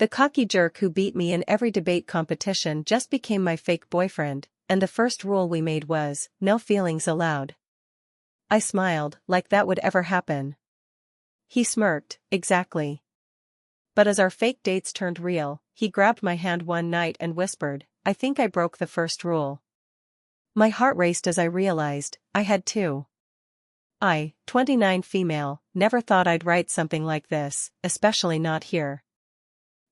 The cocky jerk who beat me in every debate competition just became my fake boyfriend, and the first rule we made was, no feelings allowed. I smiled, like that would ever happen. He smirked, exactly. But as our fake dates turned real, he grabbed my hand one night and whispered, I think I broke the first rule. My heart raced as I realized, I had too. I, 29 female, never thought I'd write something like this, especially not here.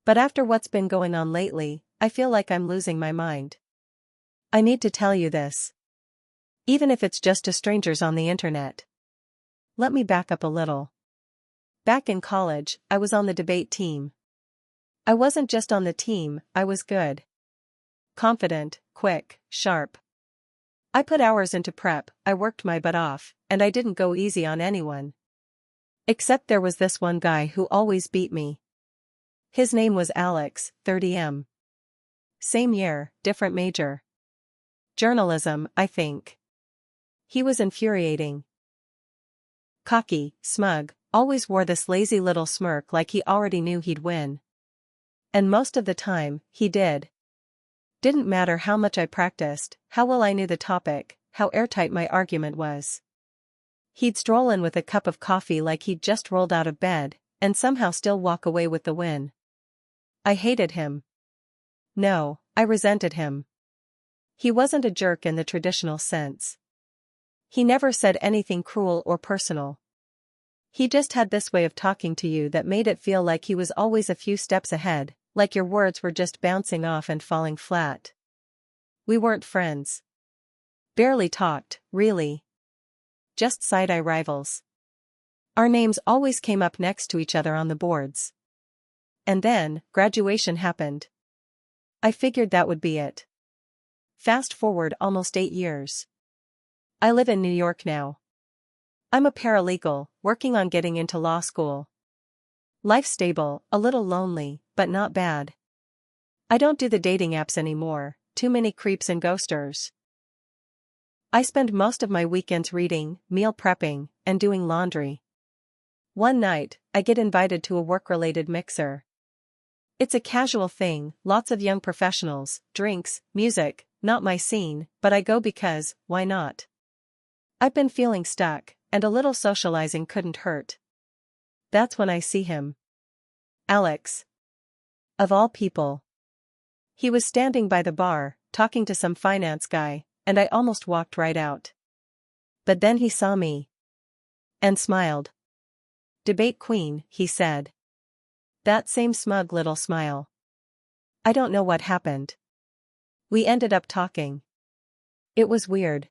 But after what's been going on lately, I feel like I'm losing my mind. I need to tell you this. Even if it's just to strangers on the internet. Let me back up a little. Back in college, I was on the debate team. I wasn't just on the team, I was good. Confident, quick, sharp. I put hours into prep, I worked my butt off, and I didn't go easy on anyone. Except there was this one guy who always beat me. His name was Alex, 30M. Same year, different major. Journalism, I think. He was infuriating. Cocky, smug, always wore this lazy little smirk like he already knew he'd win. And most of the time, he did. Didn't matter how much I practiced, how well I knew the topic, how airtight my argument was. He'd stroll in with a cup of coffee like he'd just rolled out of bed, and somehow still walk away with the win. I hated him. No, I resented him. He wasn't a jerk in the traditional sense. He never said anything cruel or personal. He just had this way of talking to you that made it feel like he was always a few steps ahead, like your words were just bouncing off and falling flat. We weren't friends. Barely talked, really. Just side-eye rivals. Our names always came up next to each other on the boards. And then, graduation happened. I figured that would be it. Fast forward almost 8 years. I live in New York now. I'm a paralegal, working on getting into law school. Life's stable, a little lonely, but not bad. I don't do the dating apps anymore, too many creeps and ghosters. I spend most of my weekends reading, meal prepping, and doing laundry. One night, I get invited to a work-related mixer. It's a casual thing, lots of young professionals, drinks, music, not my scene, but I go because, why not? I've been feeling stuck, and a little socializing couldn't hurt. That's when I see him. Alex. Of all people. He was standing by the bar, talking to some finance guy, and I almost walked right out. But then he saw me. And smiled. Debate queen, he said. That same smug little smile. I don't know what happened. We ended up talking. It was weird.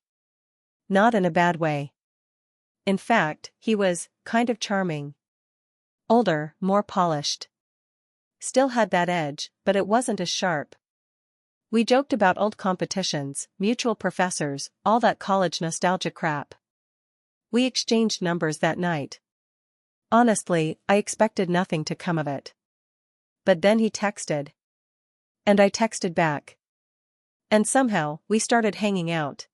Not in a bad way. In fact, he was kind of charming. Older, more polished. Still had that edge, but it wasn't as sharp. We joked about old competitions, mutual professors, all that college nostalgia crap. We exchanged numbers that night. Honestly, I expected nothing to come of it. But then he texted. And I texted back. And somehow, we started hanging out.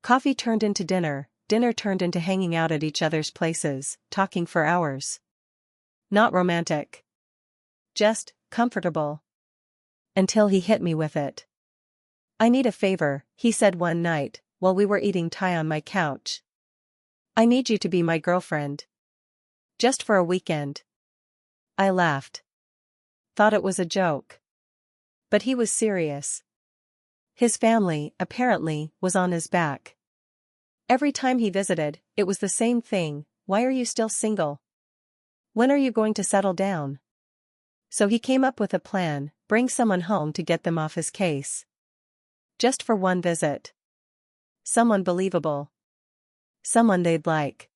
Coffee turned into dinner, dinner turned into hanging out at each other's places, talking for hours. Not romantic. Just comfortable. Until he hit me with it. I need a favor, he said one night, while we were eating Thai on my couch. I need you to be my girlfriend. Just for a weekend. I laughed. Thought it was a joke. But he was serious. His family, apparently, was on his back. Every time he visited, it was the same thing, why are you still single? When are you going to settle down? So he came up with a plan, bring someone home to get them off his case. Just for one visit. Someone believable. Someone they'd like.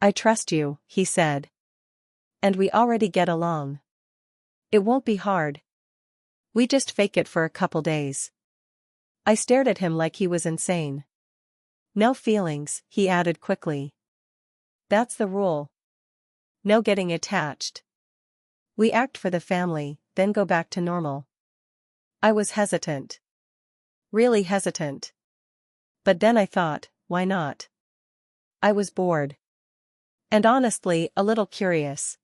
I trust you, he said. And we already get along. It won't be hard. We just fake it for a couple days. I stared at him like he was insane. No feelings, he added quickly. That's the rule. No getting attached. We act for the family, then go back to normal. I was hesitant. Really hesitant. But then I thought, why not? I was bored. And honestly, a little curious.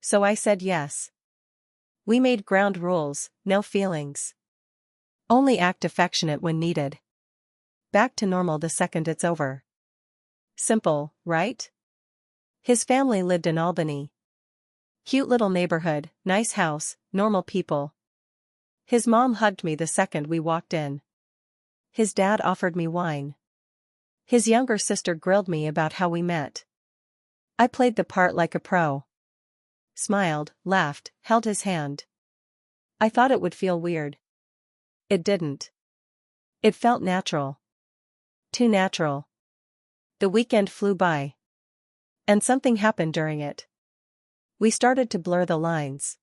So I said yes. We made ground rules, no feelings. Only act affectionate when needed. Back to normal the second it's over. Simple, right? His family lived in Albany. Cute little neighborhood, nice house, normal people. His mom hugged me the second we walked in. His dad offered me wine. His younger sister grilled me about how we met. I played the part like a pro. Smiled, laughed, held his hand. I thought it would feel weird. It didn't. It felt natural. Too natural. The weekend flew by. And something happened during it. We started to blur the lines.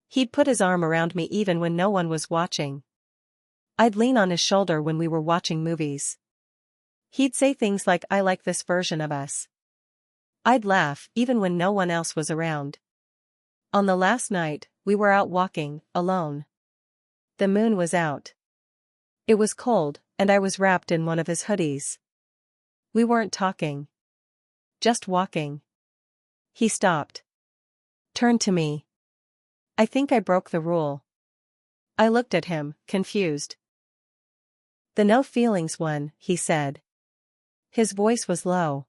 He'd put his arm around me even when no one was watching. I'd lean on his shoulder when we were watching movies. He'd say things like, "I like this version of us." I'd laugh even when no one else was around. On the last night, we were out walking, alone. The moon was out. It was cold, and I was wrapped in one of his hoodies. We weren't talking. Just walking. He stopped. Turned to me. I think I broke the rule. I looked at him, confused. "The no feelings one," he said. His voice was low.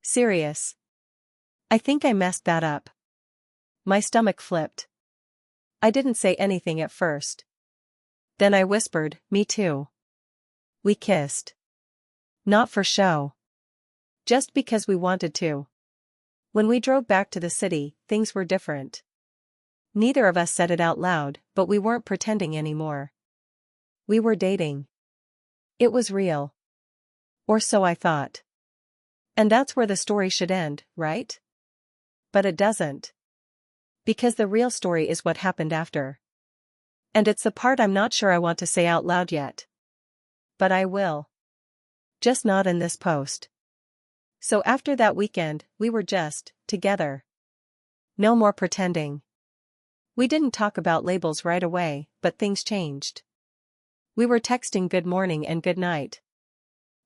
Serious. I think I messed that up. My stomach flipped. I didn't say anything at first. Then I whispered, "Me too." We kissed. Not for show. Just because we wanted to. When we drove back to the city, things were different. Neither of us said it out loud, but we weren't pretending anymore. We were dating. It was real. Or so I thought. And that's where the story should end, right? But it doesn't. Because the real story is what happened after. And it's the part I'm not sure I want to say out loud yet. But I will. Just not in this post. So after that weekend, we were just together. No more pretending. We didn't talk about labels right away, but things changed. We were texting good morning and good night.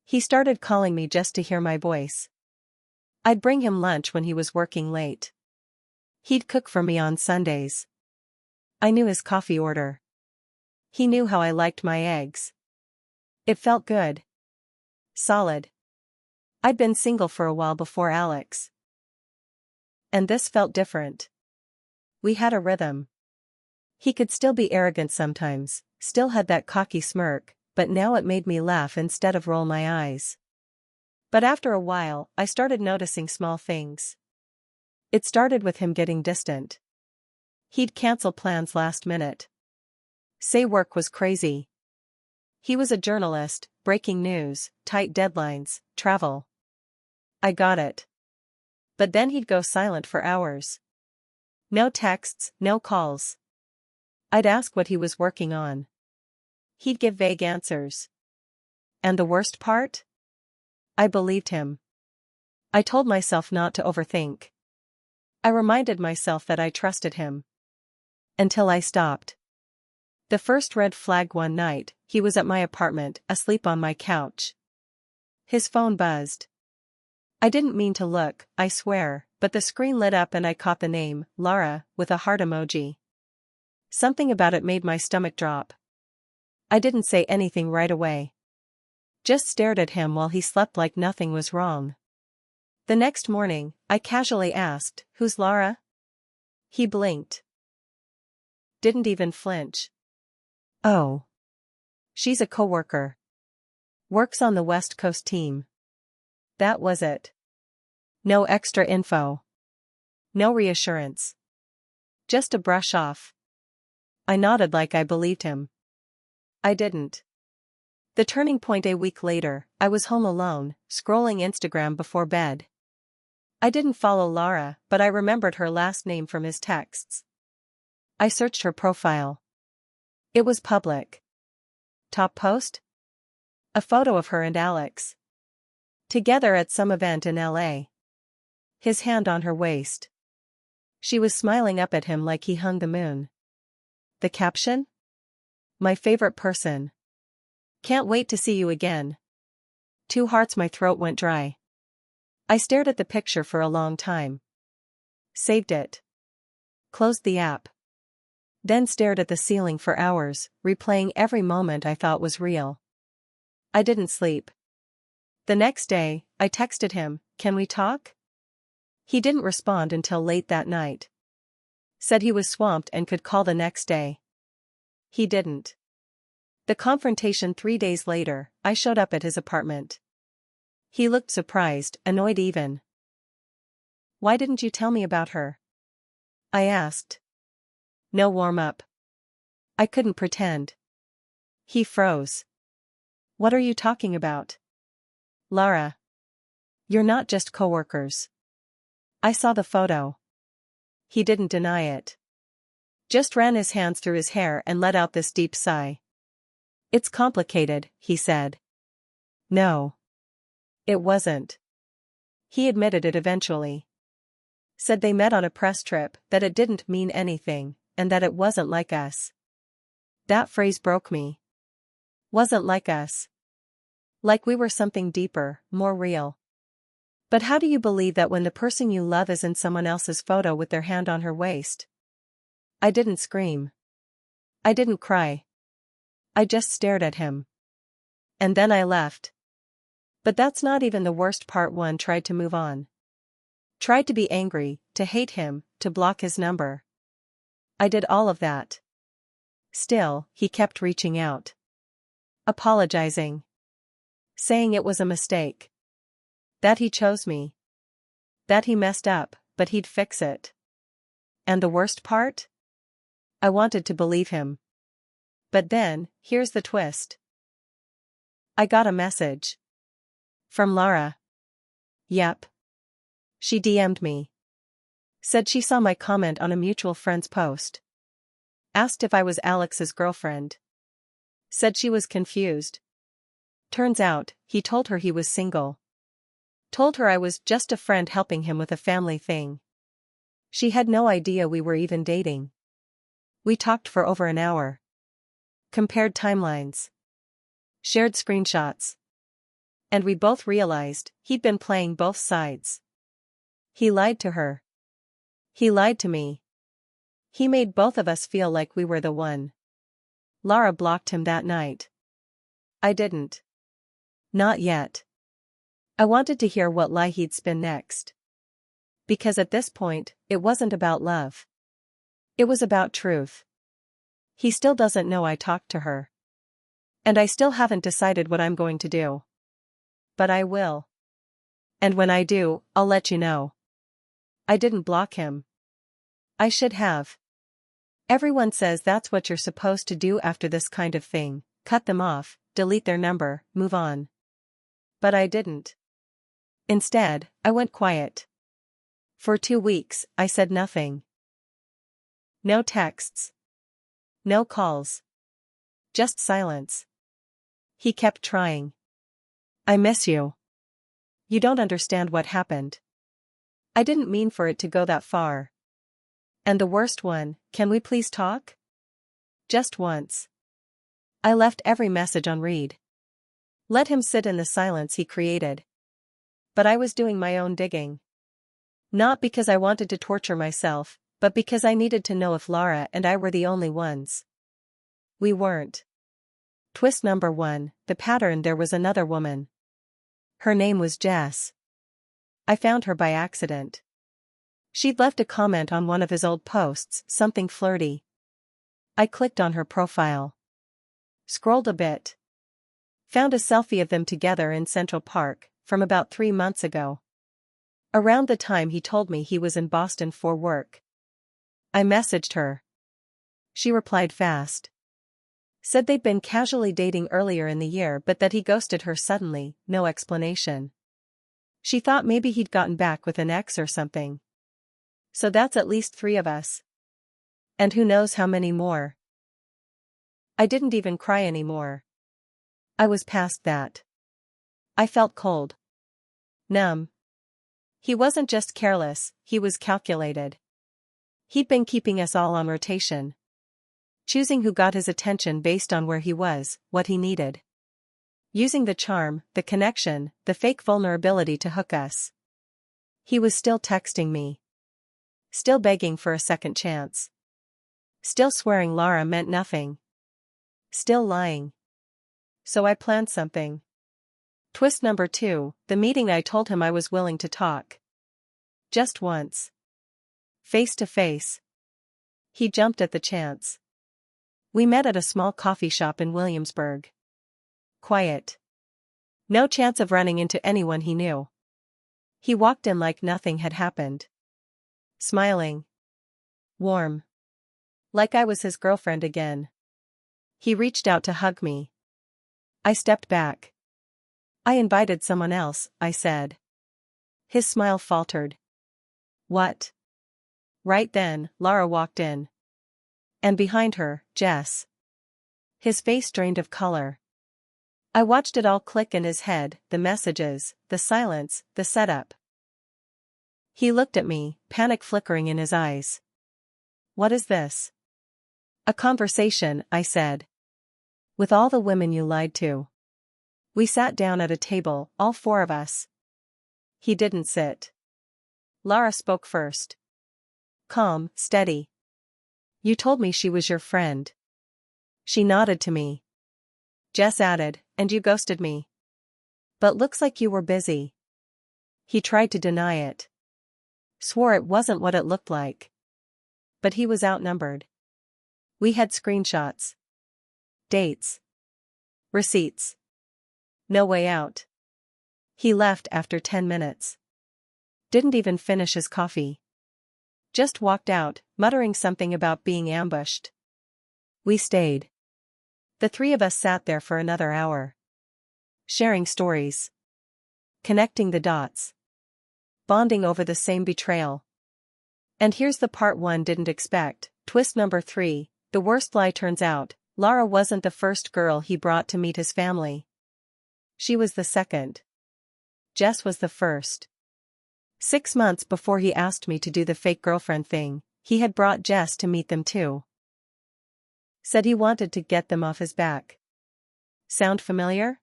He started calling me just to hear my voice. I'd bring him lunch when he was working late. He'd cook for me on Sundays. I knew his coffee order. He knew how I liked my eggs. It felt good. Solid. I'd been single for a while before Alex. And this felt different. We had a rhythm. He could still be arrogant sometimes, still had that cocky smirk, but now it made me laugh instead of roll my eyes. But after a while, I started noticing small things. It started with him getting distant. He'd cancel plans last minute. Say work was crazy. He was a journalist, breaking news, tight deadlines, travel. I got it. But then he'd go silent for hours. No texts, no calls. I'd ask what he was working on. He'd give vague answers. And the worst part? I believed him. I told myself not to overthink. I reminded myself that I trusted him. Until I stopped. The first red flag one night, he was at my apartment, asleep on my couch. His phone buzzed. I didn't mean to look, I swear, but the screen lit up and I caught the name, Lara, with a heart emoji. Something about it made my stomach drop. I didn't say anything right away. Just stared at him while he slept like nothing was wrong. The next morning, I casually asked, "Who's Lara?" He blinked. Didn't even flinch. "Oh. She's a coworker. Works on the West Coast team." That was it. No extra info. No reassurance. Just a brush off. I nodded like I believed him. I didn't. The turning point: a week later, I was home alone, scrolling Instagram before bed. I didn't follow Lara, but I remembered her last name from his texts. I searched her profile. It was public. Top post? A photo of her and Alex. Together at some event in LA. His hand on her waist. She was smiling up at him like he hung the moon. The caption? "My favorite person. Can't wait to see you again." 2 hearts. My throat went dry. I stared at the picture for a long time. Saved it. closed the app. Then stared at the ceiling for hours, replaying every moment I thought was real. I didn't sleep. The next day, I texted him, "Can we talk?" He didn't respond until late that night. Said he was swamped and could call the next day. He didn't. The confrontation 3 days later, I showed up at his apartment. He looked surprised, annoyed even. "Why didn't you tell me about her?" I asked. No warm-up. I couldn't pretend. He froze. "What are you talking about?" "Lara. You're not just coworkers." I saw the photo. He didn't deny it. Just ran his hands through his hair and let out this deep sigh. "It's complicated," he said. No. It wasn't. He admitted it eventually. Said they met on a press trip, that it didn't mean anything, and that it wasn't like us. That phrase broke me. Wasn't like us. Like we were something deeper, more real. But how do you believe that when the person you love is in someone else's photo with their hand on her waist? I didn't scream. I didn't cry. I just stared at him. And then I left. But that's not even the worst part. One tried to move on. Tried to be angry, to hate him, to block his number. I did all of that. Still, he kept reaching out. Apologizing. Saying it was a mistake. That he chose me. That he messed up, but he'd fix it. And the worst part? I wanted to believe him. But then, here's the twist. I got a message. From Lara. Yep. She DM'd me. Said she saw my comment on a mutual friend's post. Asked if I was Alex's girlfriend. Said she was confused. Turns out, he told her he was single. Told her I was just a friend helping him with a family thing. She had no idea we were even dating. We talked for over an hour. Compared timelines. Shared screenshots. And we both realized he'd been playing both sides. He lied to her. He lied to me. He made both of us feel like we were the one. Lara blocked him that night. I didn't. Not yet. I wanted to hear what lie he'd spin next. Because at this point, it wasn't about love. It was about truth. He still doesn't know I talked to her. And I still haven't decided what I'm going to do. But I will. And when I do, I'll let you know. I didn't block him. I should have. Everyone says that's what you're supposed to do after this kind of thing, cut them off, delete their number, move on. But I didn't. Instead, I went quiet. For 2 weeks, I said nothing. No texts. No calls. Just silence. He kept trying. "I miss you. You don't understand what happened. I didn't mean for it to go that far. And the worst one, can we please talk?" Just once. I left every message on read. Let him sit in the silence he created. But I was doing my own digging. Not because I wanted to torture myself, but because I needed to know if Lara and I were the only ones. We weren't. Twist number 1, the pattern: there was another woman. Her name was Jess. I found her by accident. She'd left a comment on one of his old posts, something flirty. I clicked on her profile. Scrolled a bit. Found a selfie of them together in Central Park, from about 3 months ago. Around the time he told me he was in Boston for work. I messaged her. She replied fast. Said they'd been casually dating earlier in the year but that he ghosted her suddenly, no explanation. She thought maybe he'd gotten back with an ex or something. So that's at least 3 of us. And who knows how many more. I didn't even cry anymore. I was past that. I felt cold. Numb. He wasn't just careless, he was calculated. He'd been keeping us all on rotation. Choosing who got his attention based on where he was, what he needed. Using the charm, the connection, the fake vulnerability to hook us. He was still texting me. Still begging for a second chance. Still swearing Lara meant nothing. Still lying. So I planned something. Twist number 2, the meeting I told him I was willing to talk. Just once. Face to face. He jumped at the chance. We met at a small coffee shop in Williamsburg. Quiet. No chance of running into anyone he knew. He walked in like nothing had happened. Smiling. Warm. Like I was his girlfriend again. He reached out to hug me. I stepped back. I invited someone else, I said. His smile faltered. What? Right then, Lara walked in. And behind her, Jess. His face drained of color. I watched it all click in his head, the messages, the silence, the setup. He looked at me, panic flickering in his eyes. What is this? A conversation, I said. With all the women you lied to. We sat down at a table, all 4 of us. He didn't sit. Lara spoke first. Calm, steady. You told me she was your friend. She nodded to me. Jess added, and you ghosted me. But looks like you were busy. He tried to deny it. Swore it wasn't what it looked like. But he was outnumbered. We had screenshots. Dates. Receipts. No way out. He left after 10 minutes. Didn't even finish his coffee. Just walked out, muttering something about being ambushed. We stayed. The 3 of us sat there for another hour. Sharing stories. Connecting the dots. Bonding over the same betrayal. And here's the part one didn't expect, twist number 3, the worst lie turns out, Lara wasn't the first girl he brought to meet his family. She was the second. Jess was the first. 6 months before he asked me to do the fake girlfriend thing, he had brought Jess to meet them too. Said he wanted to get them off his back. Sound familiar?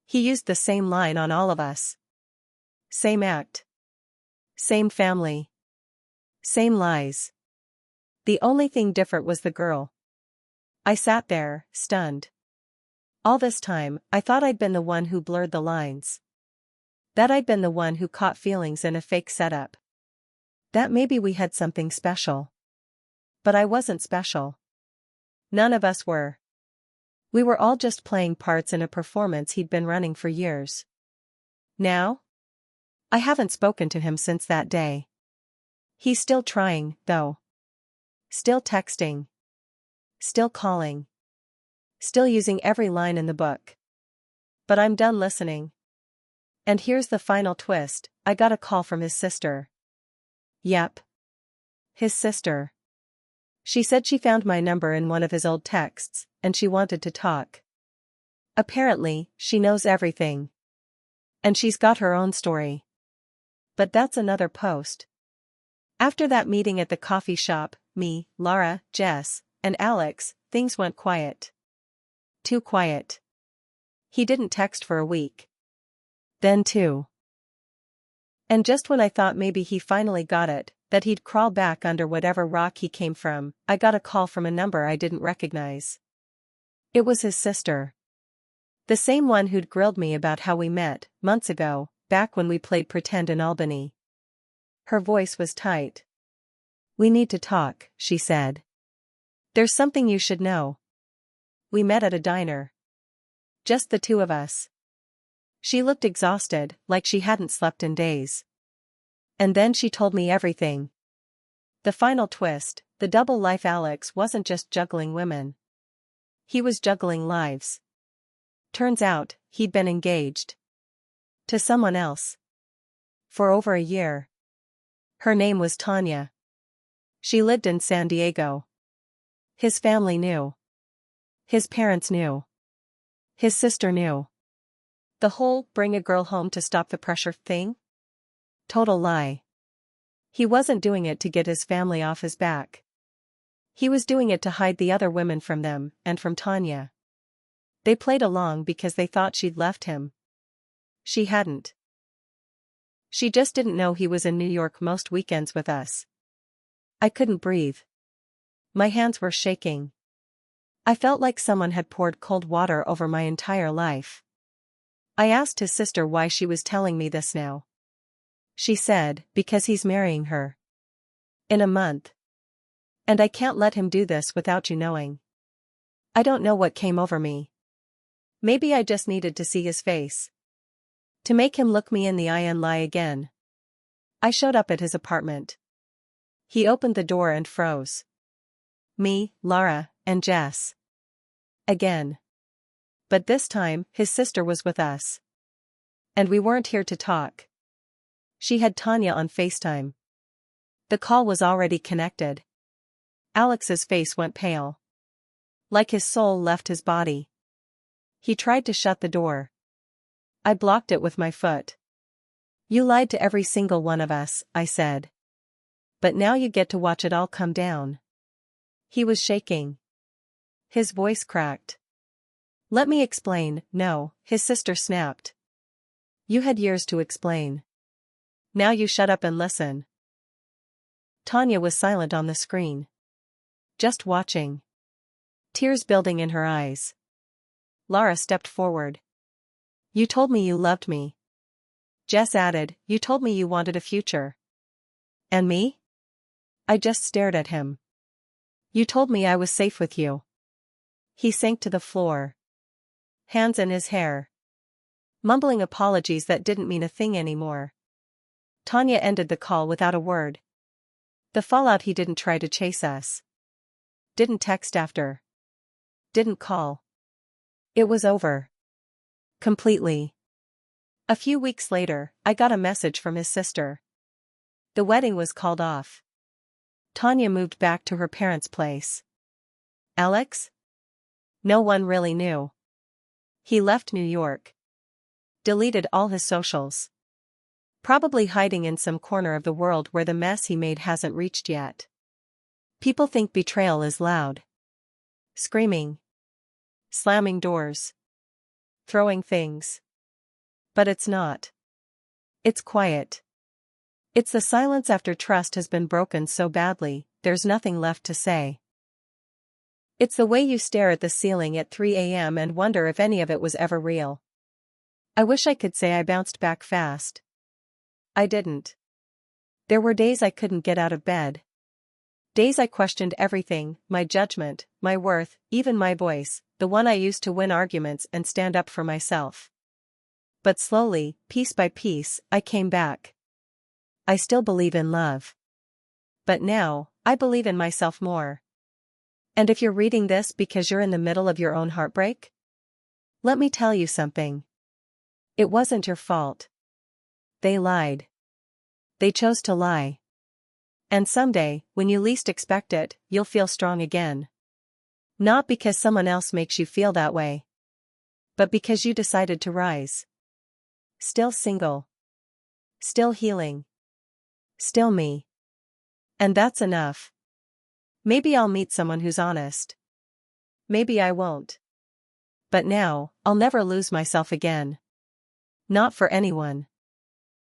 He used the same line on all of us. Same act. Same family. Same lies. The only thing different was the girl. I sat there, stunned. All this time, I thought I'd been the one who blurred the lines. That I'd been the one who caught feelings in a fake setup. That maybe we had something special. But I wasn't special. None of us were. We were all just playing parts in a performance he'd been running for years. Now? I haven't spoken to him since that day. He's still trying, though. Still texting. Still calling. Still using every line in the book. But I'm done listening. And here's the final twist, I got a call from his sister. Yep. His sister. She said she found my number in one of his old texts, and she wanted to talk. Apparently, she knows everything. And she's got her own story. But that's another post. After that meeting at the coffee shop, me, Lara, Jess, and Alex, things went quiet. Too quiet. He didn't text for a week. Then 2. And just when I thought maybe he finally got it, that he'd crawl back under whatever rock he came from, I got a call from a number I didn't recognize. It was his sister. The same one who'd grilled me about how we met, months ago, back when we played pretend in Albany. Her voice was tight. We need to talk, she said. There's something you should know. We met at a diner. Just the 2 of us. She looked exhausted, like she hadn't slept in days. And then she told me everything. The final twist, the double life Alex wasn't just juggling women. He was juggling lives. Turns out, he'd been engaged. To someone else. For over a year. Her name was Tanya. She lived in San Diego. His family knew. His parents knew. His sister knew. The whole bring a girl home to stop the pressure thing? Total lie. He wasn't doing it to get his family off his back. He was doing it to hide the other women from them, and from Tanya. They played along because they thought she'd left him. She hadn't. She just didn't know he was in New York most weekends with us. I couldn't breathe. My hands were shaking. I felt like someone had poured cold water over my entire life. I asked his sister why she was telling me this now. She said, because he's marrying her. In a month. And I can't let him do this without you knowing. I don't know what came over me. Maybe I just needed to see his face. To make him look me in the eye and lie again. I showed up at his apartment. He opened the door and froze. Me, Lara, and Jess. Again. But this time, his sister was with us. And we weren't here to talk. She had Tanya on FaceTime. The call was already connected. Alex's face went pale. Like his soul left his body. He tried to shut the door. I blocked it with my foot. You lied to every single one of us, I said. But now you get to watch it all come down. He was shaking. His voice cracked. Let me explain. No, his sister snapped. You had years to explain. Now you shut up and listen. Tanya was silent on the screen. Just watching. Tears building in her eyes. Lara stepped forward. You told me you loved me. Jess added, you told me you wanted a future. And me? I just stared at him. You told me I was safe with you. He sank to the floor. Hands in his hair. Mumbling apologies that didn't mean a thing anymore. Tanya ended the call without a word. The fallout: he didn't try to chase us. Didn't text after. Didn't call. It was over. Completely. A few weeks later, I got a message from his sister. The wedding was called off. Tanya moved back to her parents' place. Alex? No one really knew. He left New York. Deleted all his socials. Probably hiding in some corner of the world where the mess he made hasn't reached yet. People think betrayal is loud. Screaming. Slamming doors. Throwing things. But it's not. It's quiet. It's the silence after trust has been broken so badly, there's nothing left to say. It's the way you stare at the ceiling at 3 a.m. and wonder if any of it was ever real. I wish I could say I bounced back fast. I didn't. There were days I couldn't get out of bed. Days I questioned everything, my judgment, my worth, even my voice, the one I used to win arguments and stand up for myself. But slowly, piece by piece, I came back. I still believe in love. But now, I believe in myself more. And if you're reading this because you're in the middle of your own heartbreak, let me tell you something. It wasn't your fault. They lied. They chose to lie. And someday, when you least expect it, you'll feel strong again. Not because someone else makes you feel that way. But because you decided to rise. Still single. Still healing. Still me. And that's enough. Maybe I'll meet someone who's honest. Maybe I won't. But now, I'll never lose myself again. Not for anyone.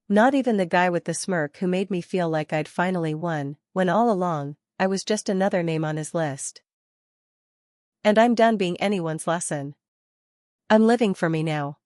Not even the guy with the smirk who made me feel like I'd finally won, when all along, I was just another name on his list. And I'm done being anyone's lesson. I'm living for me now.